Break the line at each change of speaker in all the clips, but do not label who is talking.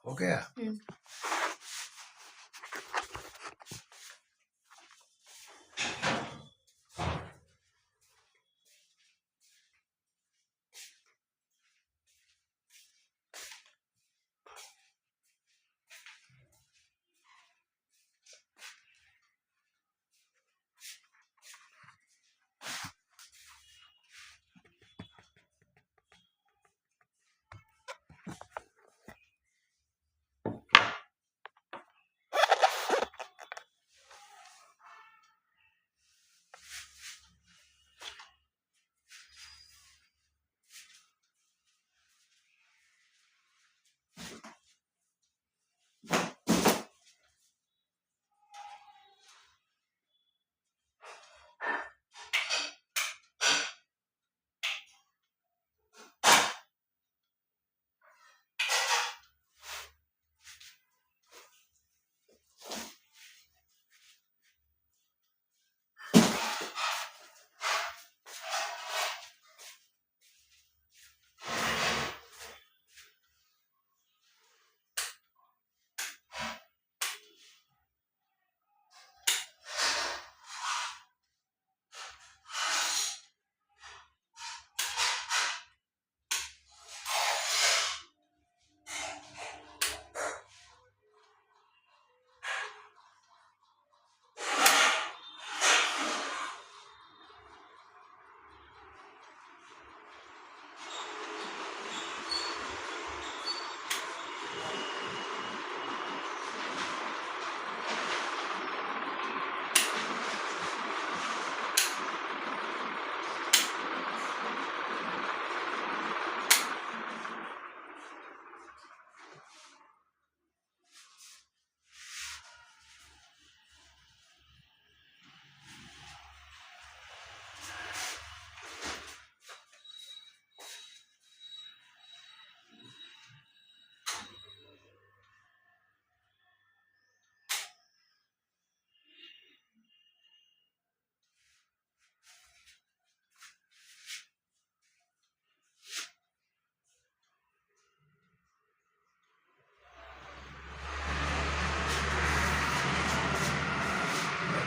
हो गया।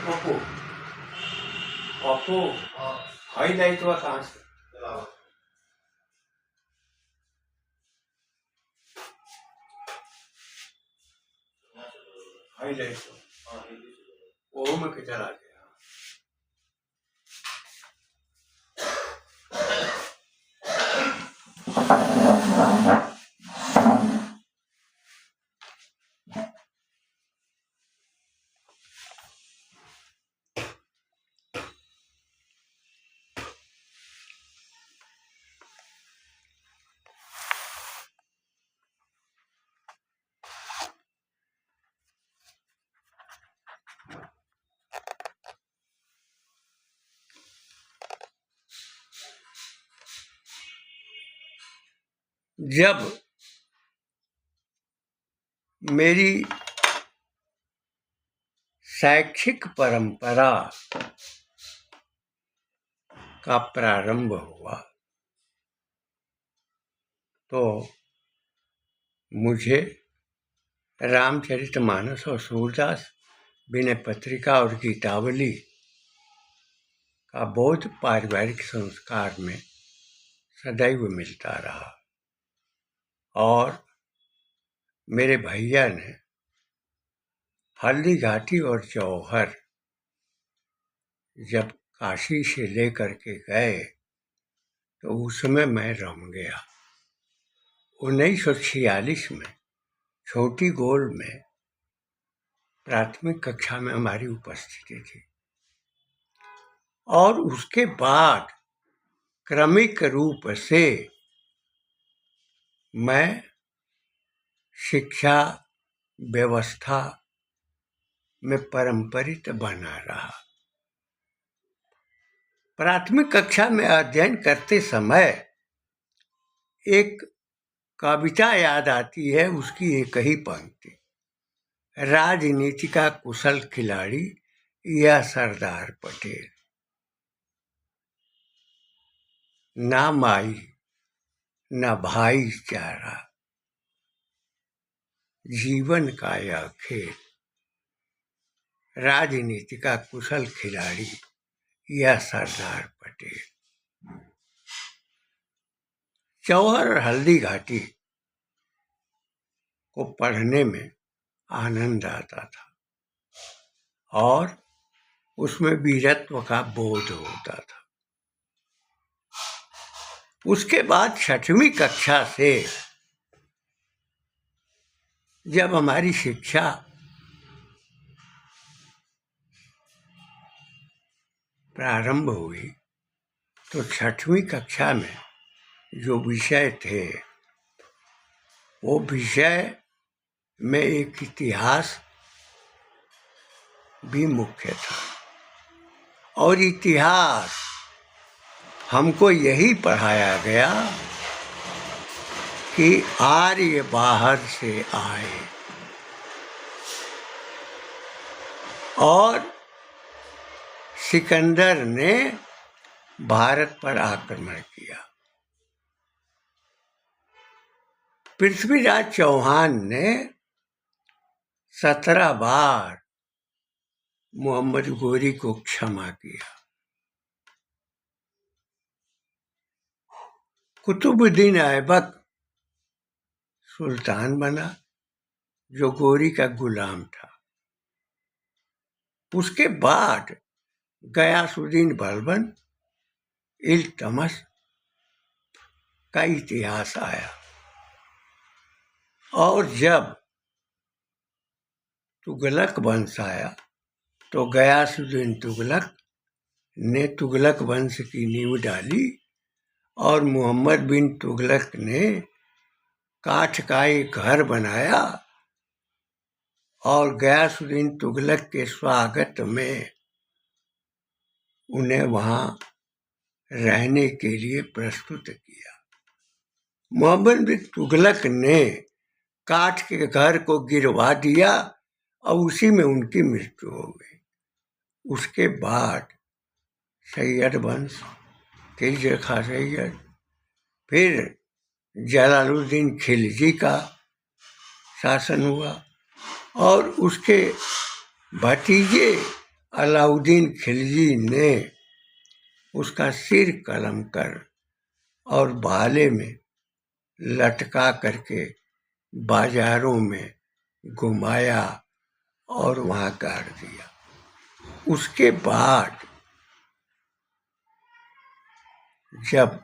पप्पू पप्पू हाईलाइट हुआ कहाँ से? हाईलाइट वो में के चला गया। जब मेरी शैक्षिक परंपरा का प्रारंभ हुआ तो मुझे रामचरितमानस और सूरदास, विनय पत्रिका और गीतावली का बोध पारिवारिक संस्कार में सदैव मिलता रहा। और मेरे भैया ने हल्दी घाटी और जौहर जब काशी से लेकर के गए तो उस समय मैं रम गया। 1946 में छोटी गोल में प्राथमिक कक्षा में हमारी उपस्थिति थी और उसके बाद क्रमिक रूप से मैं शिक्षा व्यवस्था में परंपरित बना रहा। प्राथमिक कक्षा में अध्ययन करते समय एक कविता याद आती है, उसकी एक ही पंक्ति, राजनीति का कुशल खिलाड़ी या सरदार पटेल, ना माई ना भाईचारा, जीवन का यह खेल, राजनीति का कुशल खिलाड़ी यह सरदार पटेल। जौहर और हल्दी घाटी को पढ़ने में आनंद आता था और उसमें वीरत्व का बोध होता था। उसके बाद 6वीं कक्षा से जब हमारी शिक्षा प्रारंभ हुई तो 6वीं कक्षा में जो विषय थे वो विषय में एक इतिहास भी मुख्य था और इतिहास हमको यही पढ़ाया गया कि आर्य बाहर से आए और सिकंदर ने भारत पर आक्रमण किया। पृथ्वीराज चौहान ने 17 बार मोहम्मद गोरी को क्षमा किया। कुतुबुद्दीन ऐबक सुल्तान बना जो गोरी का गुलाम था। उसके बाद गयासुद्दीन बलबन इल्तमस का इतिहास आया और जब तुगलक वंश आया तो गयासुद्दीन तुगलक ने तुगलक वंश की नींव डाली और मोहम्मद बिन तुगलक ने काठ का एक घर बनाया और गयासुद्दीन तुगलक के स्वागत में उन्हें वहां रहने के लिए प्रस्तुत किया। मोहम्मद बिन तुगलक ने काठ के घर को गिरवा दिया और उसी में उनकी मृत्यु हो गई। उसके बाद सैयद वंश, खिलजी खां सैयद, फिर जलालुद्दीन खिलजी का शासन हुआ और उसके भतीजे अलाउद्दीन खिलजी ने उसका सिर कलम कर और भाले में लटका करके बाजारों में घुमाया और वहां गाड़ दिया। उसके बाद जब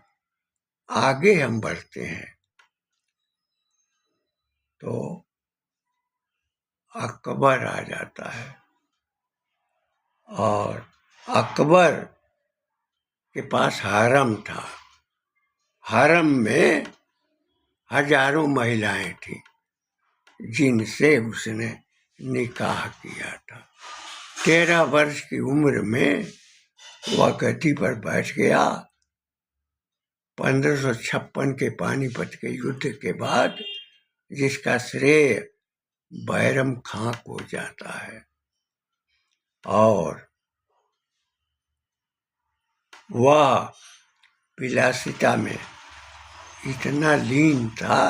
आगे हम बढ़ते हैं तो अकबर आ जाता है और अकबर के पास हरम था। हरम में हजारों महिलाएं थीं जिनसे उसने निकाह किया था। 13 वर्ष की उम्र में वह गद्दी पर बैठ गया। 1556 के पानीपत के युद्ध के बाद जिसका श्रेय बैरम खां को जाता है और वह विलासिता में इतना लीन था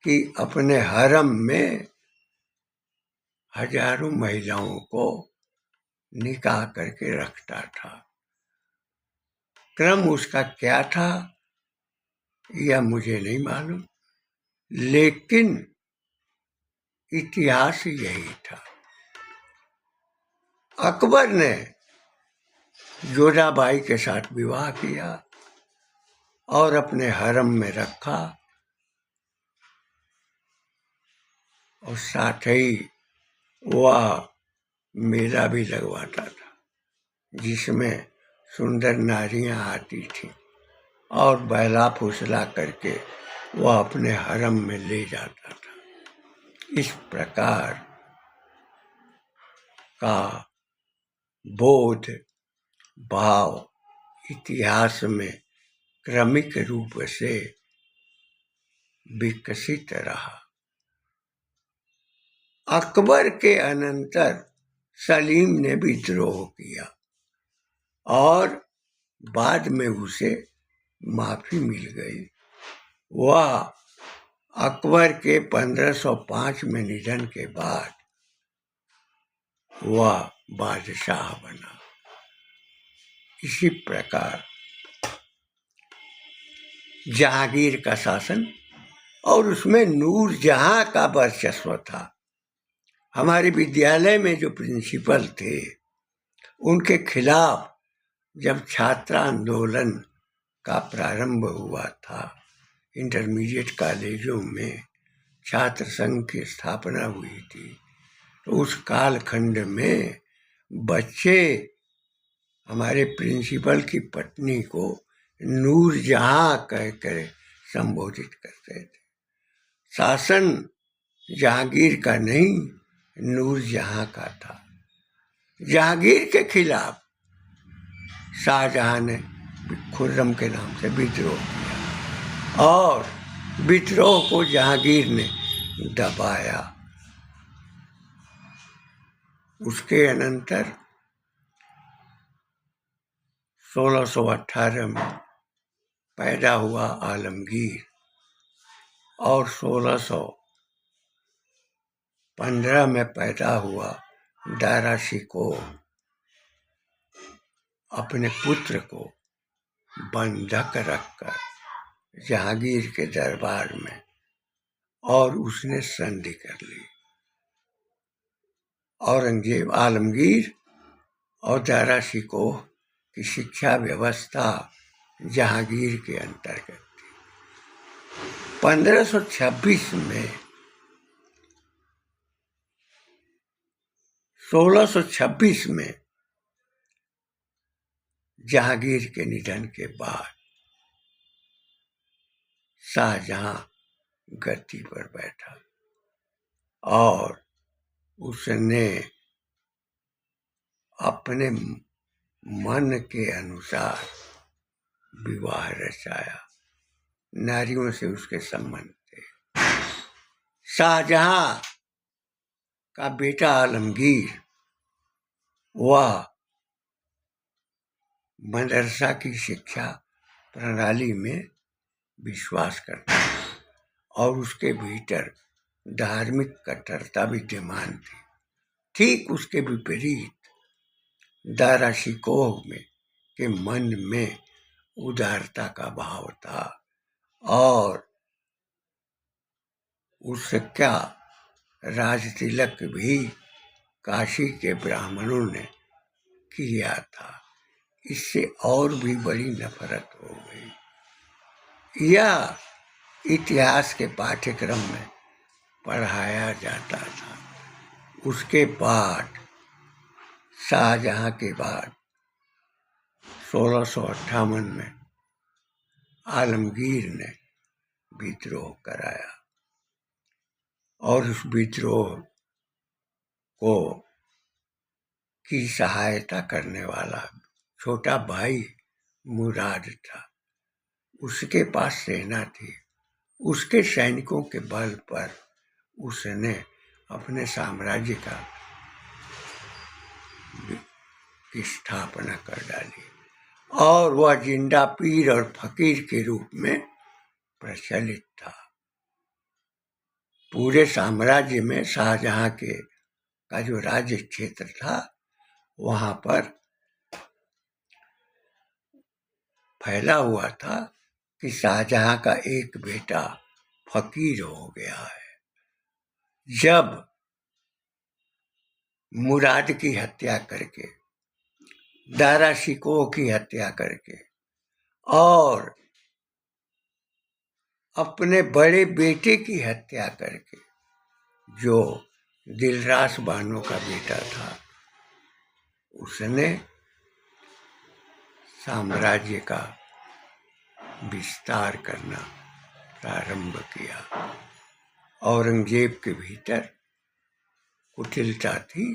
कि अपने हरम में हजारों महिलाओं को निकाह करके रखता था। क्रम उसका क्या था यह मुझे नहीं मालूम, लेकिन इतिहास यही था। अकबर ने जोधाबाई के साथ विवाह किया और अपने हरम में रखा और साथ ही वह मेला भी लगवाता था जिसमें सुंदर नारियां आती थीं और बहला फुसला करके वह अपने हरम में ले जाता था। इस प्रकार का बोध भाव इतिहास में क्रमिक रूप से विकसित रहा। अकबर के अनंतर सलीम ने विद्रोह किया और बाद में उसे माफी मिल गई। वह अकबर के 1505 में निधन के बाद वह बादशाह बना। इसी प्रकार जहांगीर का शासन और उसमें नूरजहां का वर्चस्व था। हमारे विद्यालय में जो प्रिंसिपल थे उनके खिलाफ जब छात्र आंदोलन का प्रारंभ हुआ था, इंटरमीडिएट कॉलेजों में छात्र संघ की स्थापना हुई थी, तो उस कालखंड में बच्चे हमारे प्रिंसिपल की पत्नी को नूरजहां कहकर संबोधित करते थे। शासन जहांगीर का नहीं, नूरजहां का था। जहांगीर के खिलाफ शाहजहां ने खुर्रम के नाम से विद्रोह किया और विद्रोह को जहांगीर ने दबाया। उसके अनंतर 1618 में पैदा हुआ आलमगीर और 1615 में पैदा हुआ दारा शिकोह अपने पुत्र को बंधक रखकर जहांगीर के दरबार में, और उसने संधि कर ली। औरंगजेब आलमगीर और दारा शिकोह की शिक्षा व्यवस्था जहांगीर के अंतर्गत थी। 1526 में 1626 में जहांगीर के निधन के बाद शाहजहां गद्दी पर बैठा और उसने अपने मन के अनुसार विवाह रचाया। नारियों से उसके संबंध थे। शाहजहां का बेटा आलमगीर वह मदरसा की शिक्षा प्रणाली में विश्वास करता था और उसके भीतर धार्मिक कट्टरता विद्यमान थी। ठीक उसके विपरीत दारा शिकोह में के मन में उदारता का भाव था और उसका राज तिलक भी काशी के ब्राह्मणों ने किया था। इससे और भी बड़ी नफरत हो गई। यह इतिहास के पाठ्यक्रम में पढ़ाया जाता था। उसके बाद शाहजहां के बाद 1658 में आलमगीर ने विद्रोह कराया और उस विद्रोह को की सहायता करने वाला छोटा भाई मुराद था। उसके पास सेना थी। उसके सैनिकों के बल पर उसने अपने साम्राज्य की स्थापना कर डाली और वह जिंदा पीर और फकीर के रूप में प्रचलित था। पूरे साम्राज्य में शाहजहां का जो राज्य क्षेत्र था वहां पर फैला हुआ था कि शाहजहां का एक बेटा फकीर हो गया है। जब मुराद की हत्या करके, दारा शिकोह की हत्या करके और अपने बड़े बेटे की हत्या करके, जो दिलरास बानो का बेटा था, उसने साम्राज्य का विस्तार करना प्रारंभ किया। औरंगजेब के भीतर कुटिलता थी,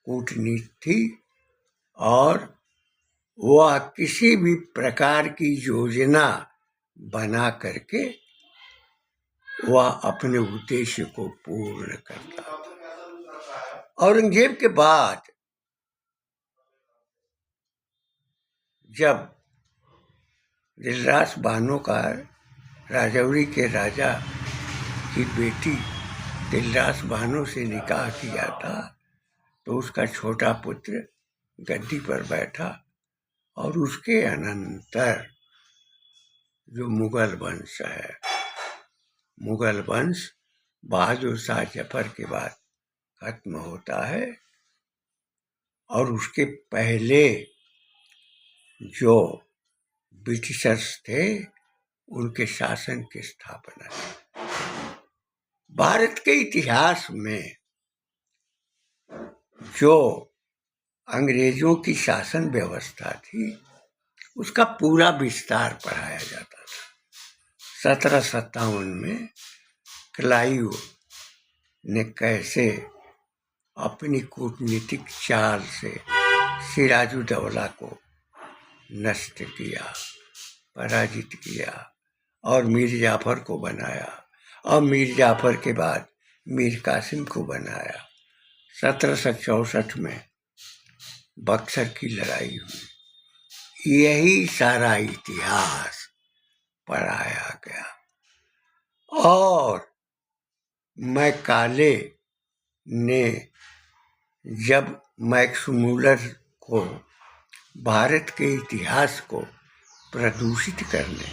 कूटनीति थी और वह किसी भी प्रकार की योजना बना करके वह अपने उद्देश्य को पूर्ण करता था। औरंगजेब के बाद जब दिलरास बानो का राजौरी के राजा की बेटी दिलरास बानो से निकाह किया था तो उसका छोटा पुत्र गद्दी पर बैठा और उसके अनंतर जो मुगल वंश है, मुगल वंश बहादुर शाह जफर के बाद खत्म होता है और उसके पहले जो ब्रिटिशर्स थे उनके शासन की स्थापना है। भारत के इतिहास में जो अंग्रेजों की शासन व्यवस्था थी उसका पूरा विस्तार पढ़ाया जाता था। 1757 में क्लाइव ने कैसे अपनी कूटनीतिक चाल से सिराजुद्दौला को नष्ट किया, पराजित किया और मीर जाफर को बनाया और मीर जाफर के बाद मीर कासिम को बनाया। 1764 में बक्सर की लड़ाई हुई। यही सारा इतिहास पढ़ाया गया और मैकाले ने जब मैक्स मुलर को भारत के इतिहास को प्रदूषित करने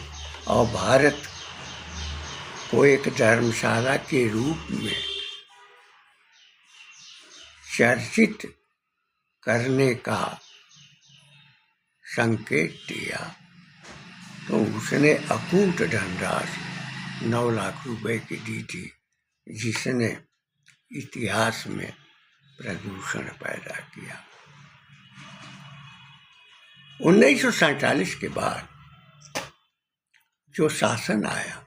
और भारत को एक धर्मशाला के रूप में चर्चित करने का संकेत दिया तो उसने अकूट धनराशि 9 लाख रुपए की दी थी, जिसने इतिहास में प्रदूषण पैदा किया। 1947 के बाद जो शासन आया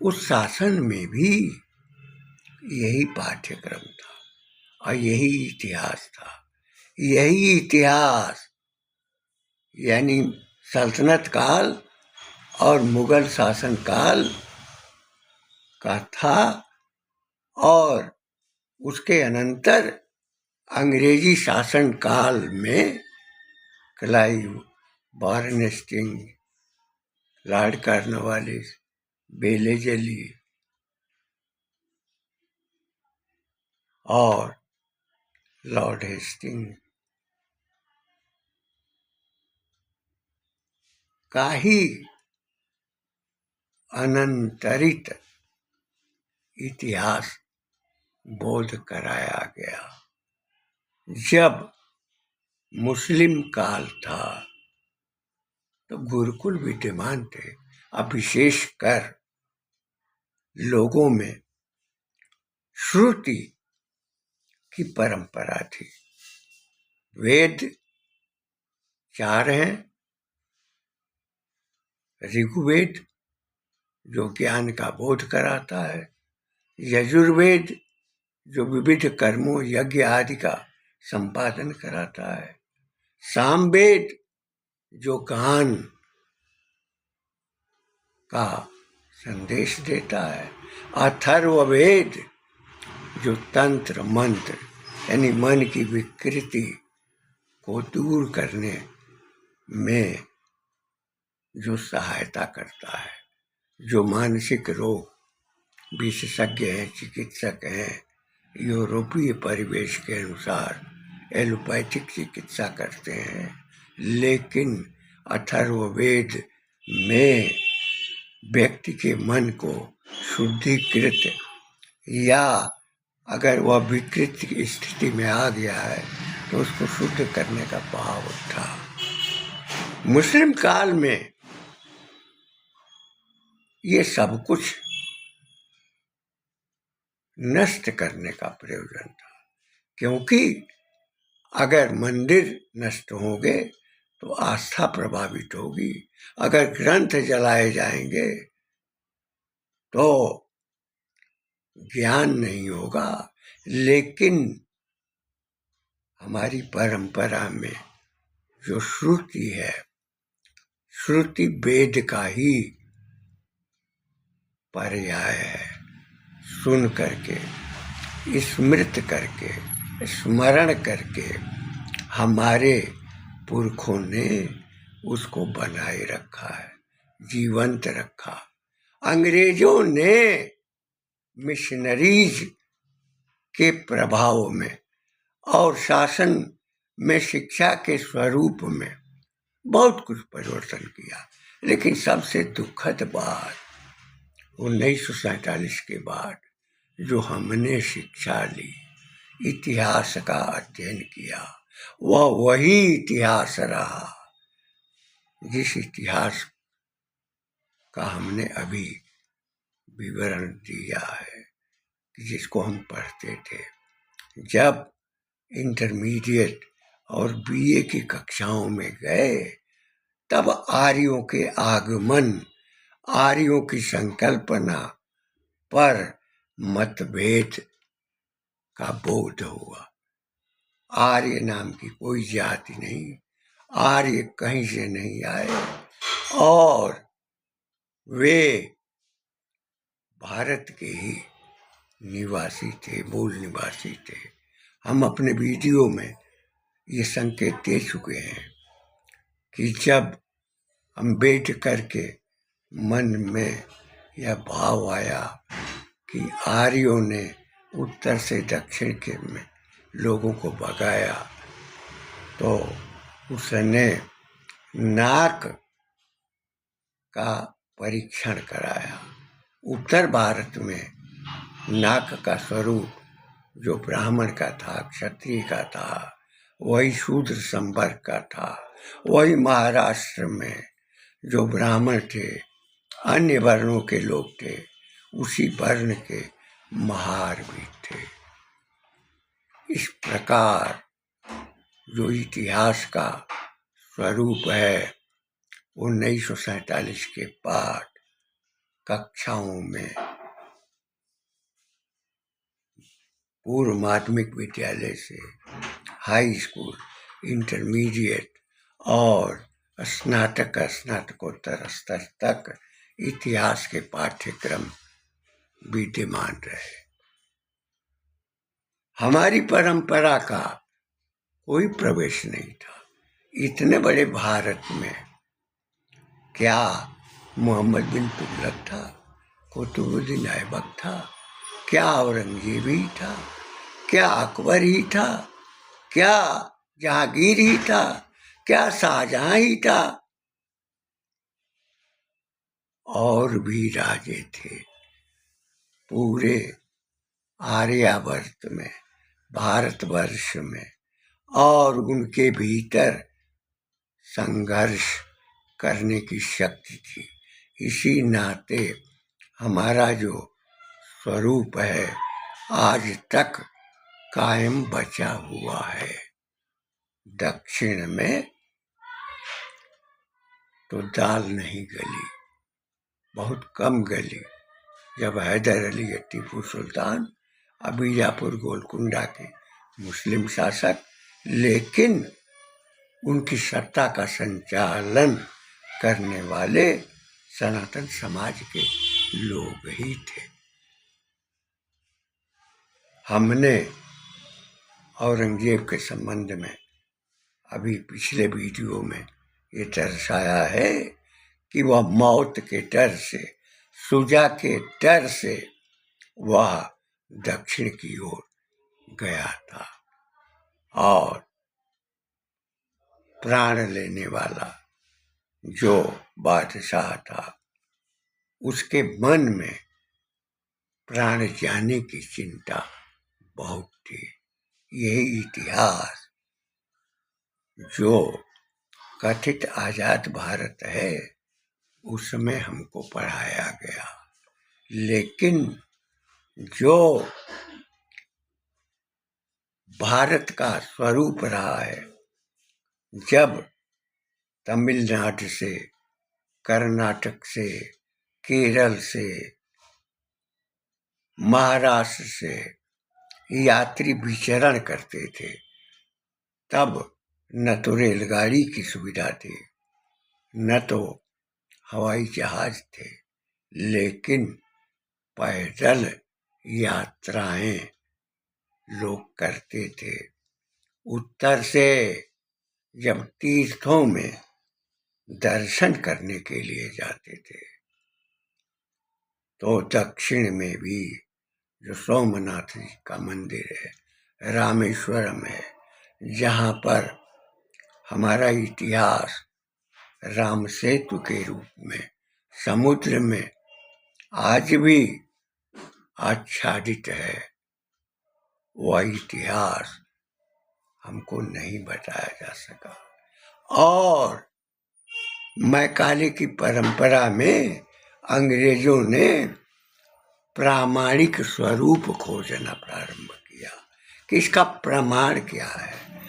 उस शासन में भी यही पाठ्यक्रम था और यही इतिहास था। यही इतिहास यानी सल्तनत काल और मुगल शासन काल का था और उसके अनंतर अंग्रेजी शासन काल में Clive, Warren Hastings, Lord Cornwallis, बेलेजली और लॉर्ड हेस्टिंग्स का ही अनंतरित इतिहास बोध कराया गया। जब मुस्लिम काल था तो गुरुकुल विद्यमान थे। अब विशेषकर लोगों में श्रुति की परंपरा थी। वेद 4 हैं। ऋग्वेद जो ज्ञान का बोध कराता है, यजुर्वेद जो विविध कर्मों यज्ञ आदि का संपादन कराता है, सामवेद जो ज्ञान का संदेश देता है, अथर्ववेद जो तंत्र मंत्र यानी मन की विकृति को दूर करने में जो सहायता करता है, जो मानसिक रोग विशेषज्ञ हैं, चिकित्सक हैं, यूरोपीय परिवेश के अनुसार एलोपैथिक चिकित्सा करते हैं, लेकिन अथर्ववेद में व्यक्ति के मन को शुद्धिकृत या अगर वह विकृत स्थिति में आ गया है तो उसको शुद्ध करने का भाव था। मुस्लिम काल में ये सब कुछ नष्ट करने का प्रयोजन था, क्योंकि अगर मंदिर नष्ट होंगे तो आस्था प्रभावित होगी, अगर ग्रंथ जलाए जाएंगे तो ज्ञान नहीं होगा। लेकिन हमारी परंपरा में जो श्रुति है, श्रुति वेद का ही पर्याय है। सुन करके, स्मृत करके, स्मरण करके हमारे पुरखों ने उसको बनाए रखा है, जीवंत रखा। अंग्रेजों ने मिशनरीज के प्रभाव में और शासन में शिक्षा के स्वरूप में बहुत कुछ परिवर्तन किया। लेकिन सबसे दुखद बात 1947 के बाद जो हमने शिक्षा ली, इतिहास का अध्ययन किया, वह वही इतिहास रहा जिस इतिहास का हमने अभी विवरण दिया है, जिसको हम पढ़ते थे। जब इंटरमीडिएट और बीए की कक्षाओं में गए तब आर्यों के आगमन, आर्यों की संकल्पना पर मतभेद का बोध हुआ। आर्य नाम की कोई जाति नहीं, आर्य कहीं से नहीं आए और वे भारत के ही निवासी थे, मूल निवासी थे। हम अपने वीडियो में ये संकेत दे चुके हैं कि जब हम बैठ करके मन में यह भाव आया कि आर्यों ने उत्तर से दक्षिण के में लोगों को भगाया, तो उसने नाक का परीक्षण कराया। उत्तर भारत में नाक का स्वरूप जो ब्राह्मण का था, क्षत्रिय का था, वही शूद्र संवर्ग का था। वही महाराष्ट्र में जो ब्राह्मण थे, अन्य वर्णों के लोग थे, उसी वर्ण के महार भी थे। इस प्रकार जो इतिहास का स्वरूप है 1947 के बाद कक्षाओं में, पूर्व माध्यमिक विद्यालय से हाई स्कूल, इंटरमीडिएट और स्नातक, स्नातकोत्तर स्तर तक इतिहास के पाठ्यक्रम विद्यमान रहे। हमारी परंपरा का कोई प्रवेश नहीं था। इतने बड़े भारत में क्या मोहम्मद बिन तुगलक था, कुतुबुद्दीन ऐबक था, क्या औरंगजेब ही था, क्या अकबर ही था, क्या जहांगीर ही था, क्या शाहजहां ही था? और भी राजे थे। पूरे आर्यावर्त में, भारतवर्ष में और उनके भीतर संघर्ष करने की शक्ति थी। इसी नाते हमारा जो स्वरूप है आज तक कायम बचा हुआ है। दक्षिण में तो दाल नहीं गली, बहुत कम गली जब हैदर अली, टीपू सुल्तान, बीजापुर गोलकुंडा के मुस्लिम शासक, लेकिन उनकी सत्ता का संचालन करने वाले सनातन समाज के लोग ही थे। हमने औरंगजेब के संबंध में अभी पिछले वीडियो में ये दर्शाया है कि वह मौत के डर से, सुजा के डर से वह दक्षिण की ओर गया था और प्राण लेने वाला जो बादशाह था उसके मन में प्राण जाने की चिंता बहुत थी। यही इतिहास जो कथित आजाद भारत है उसमें हमको पढ़ाया गया। लेकिन जो भारत का स्वरूप रहा है, जब तमिलनाडु से, कर्नाटक से, केरल से, महाराष्ट्र से यात्री विचरण करते थे, तब न तो रेलगाड़ी की सुविधा थी, न तो हवाई जहाज थे, लेकिन पैदल यात्राएं लोग करते थे। उत्तर से जब तीर्थों में दर्शन करने के लिए जाते थे, तो दक्षिण में भी जो सोमनाथ जी का मंदिर है, रामेश्वरम है, जहाँ पर हमारा इतिहास राम सेतु के रूप में समुद्र में आज भी आच्छादित है। वह इतिहास हमको नहीं बताया जा सका। और मैकाले की परंपरा में अंग्रेजों ने प्रामाणिक स्वरूप खोजना प्रारंभ किया कि इसका प्रमाण क्या है।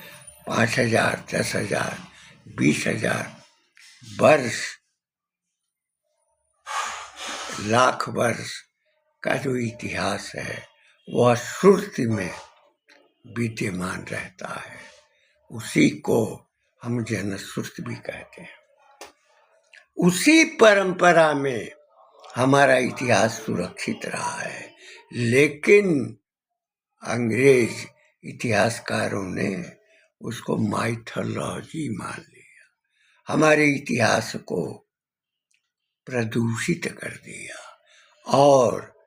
5,000, 10,000, 20,000 वर्ष, लाख वर्ष का जो इतिहास है वह श्रुति में विद्यमान रहता है। उसी को हम जनश्रुति भी कहते हैं। उसी परंपरा में हमारा इतिहास सुरक्षित रहा है, लेकिन अंग्रेज इतिहासकारों ने उसको माइथोलॉजी मान लिया, हमारे इतिहास को प्रदूषित कर दिया। और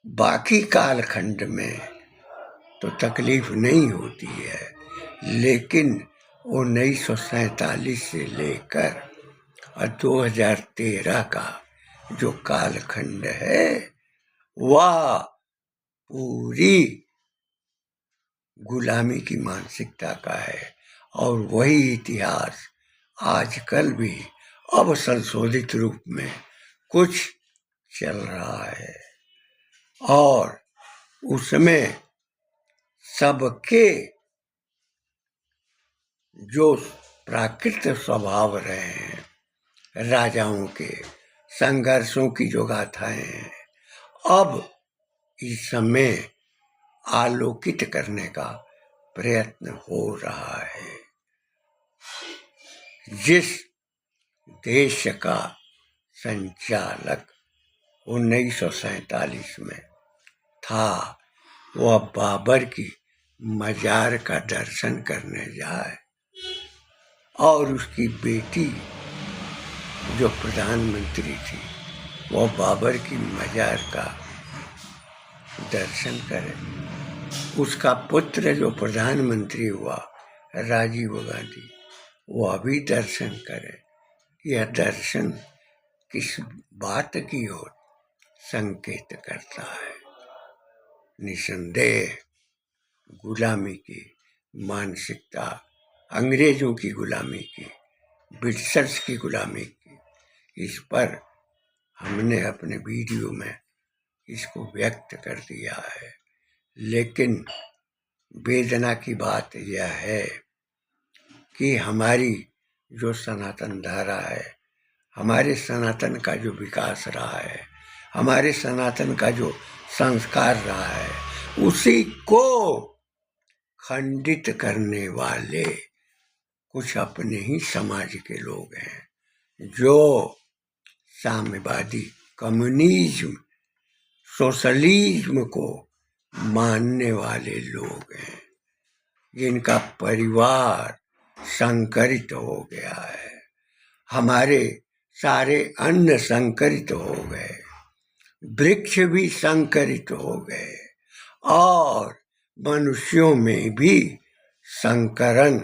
बाकी कालखंड में तो तकलीफ नहीं होती है, लेकिन 1947 से लेकर 2013 का जो कालखंड है वह पूरी गुलामी की मानसिकता का है। और वही इतिहास आजकल भी अब संशोधित रूप में कुछ चल रहा है, और उसमें सबके जो प्राकृत स्वभाव रहे हैं, राजाओं के संघर्षों की जो गाथाएं हैं, अब इस समय आलोकित करने का प्रयत्न हो रहा है। जिस देश का संचालक 1947 में था, वह बाबर की मजार का दर्शन करने जाए और उसकी बेटी जो प्रधानमंत्री थी वह बाबर की मजार का दर्शन करे। उसका पुत्र जो प्रधानमंत्री हुआ, राजीव गांधी, वह भी दर्शन करे। यह दर्शन किस बात की ओर संकेत करता है? निसंदेह गुलामी की मानसिकता, अंग्रेजों की गुलामी की, ब्रिटिशर्स की गुलामी की, इस पर हमने अपने वीडियो में इसको व्यक्त कर दिया है। लेकिन वेदना की बात यह है कि हमारी जो सनातन धारा है, हमारे सनातन का जो विकास रहा है, हमारे सनातन का जो संस्कार रहा है, उसी को खंडित करने वाले कुछ अपने ही समाज के लोग हैं, जो साम्यवादी, कम्युनिज्म, सोशलिज्म को मानने वाले लोग हैं, जिनका परिवार संकरित हो गया है। हमारे सारे अन्न संकरित हो गए, वृक्ष भी संकरित हो गए, और मनुष्यों में भी संकरण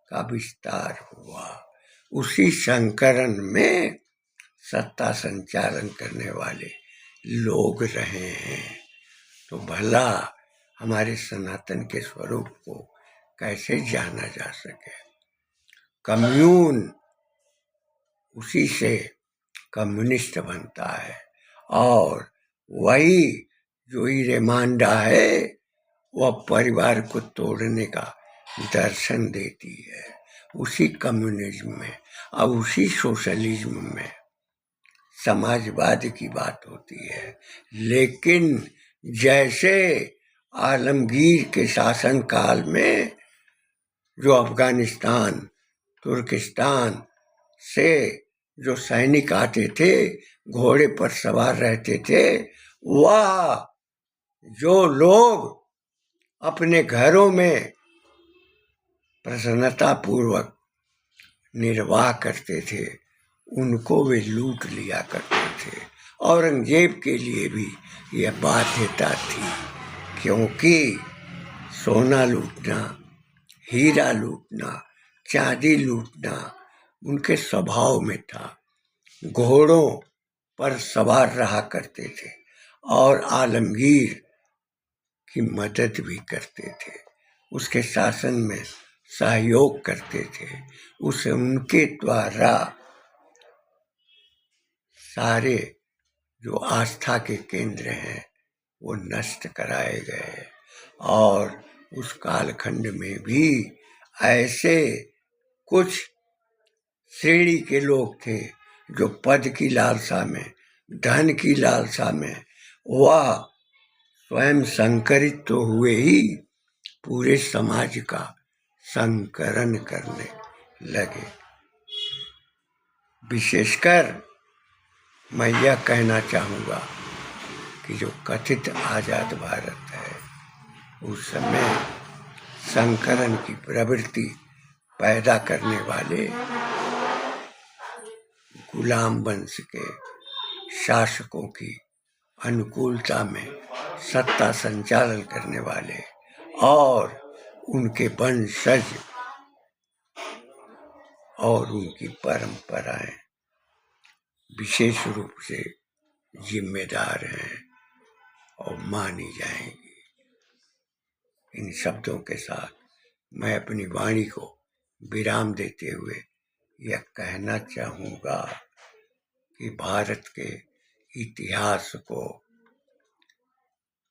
का विस्तार हुआ। उसी संकरण में सत्ता संचालन करने वाले लोग रहे हैं। तो भला हमारे सनातन के स्वरूप को कैसे जाना जा सके? कम्यून, उसी से कम्युनिस्ट बनता है, और वही जो ईरेमांडा है वह परिवार को तोड़ने का दर्शन देती है। उसी कम्युनिज्म में और उसी सोशलिज्म में समाजवाद की बात होती है। लेकिन जैसे आलमगीर के शासन काल में जो अफगानिस्तान, तुर्किस्तान से जो सैनिक आते थे, घोड़े पर सवार रहते थे, वह जो लोग अपने घरों में प्रसन्नता पूर्वक निर्वाह करते थे, उनको वे लूट लिया करते थे। औरंगजेब के लिए भी यह बाध्यता थी क्योंकि सोना लूटना, हीरा लूटना, चांदी लूटना उनके स्वभाव में था। घोड़ों पर सवार रहा करते थे और आलमगीर की मदद भी करते थे, उसके शासन में सहयोग करते थे। उनके द्वारा सारे जो आस्था के केंद्र हैं वो नष्ट कराए गए। और उस कालखंड में भी ऐसे कुछ श्रेणी के लोग थे जो पद की लालसा में, धन की लालसा में वह स्वयं संकरित तो हुए ही पूरे समाज का संकरण करने लगे। विशेषकर मैं यह कहना चाहूँगा कि जो कथित आज़ाद भारत है उस समय संकरण की प्रवृत्ति पैदा करने वाले गुलाम वंश के शासकों की अनुकूलता में सत्ता संचालन करने वाले और उनके वंशज और उनकी परंपराएं विशेष रूप से जिम्मेदार हैं और मानी जाएंगी। इन शब्दों के साथ मैं अपनी वाणी को विराम देते हुए यह कहना चाहूँगा कि भारत के इतिहास को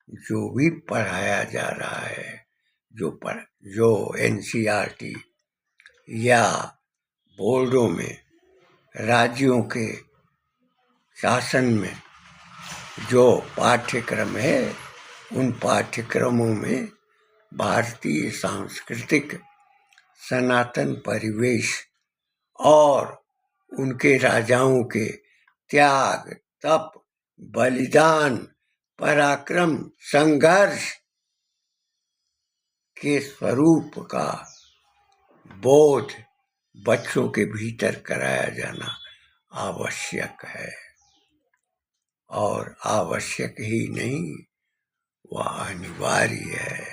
जो भी पढ़ाया जा रहा है, जो NCERT या बोर्डों में राज्यों के शासन में जो पाठ्यक्रम है उन पाठ्यक्रमों में भारतीय सांस्कृतिक सनातन परिवेश और उनके राजाओं के त्याग, तप, बलिदान, पराक्रम, संघर्ष के स्वरूप का बोध बच्चों के भीतर कराया जाना आवश्यक है। और आवश्यक ही नहीं, वह अनिवार्य है।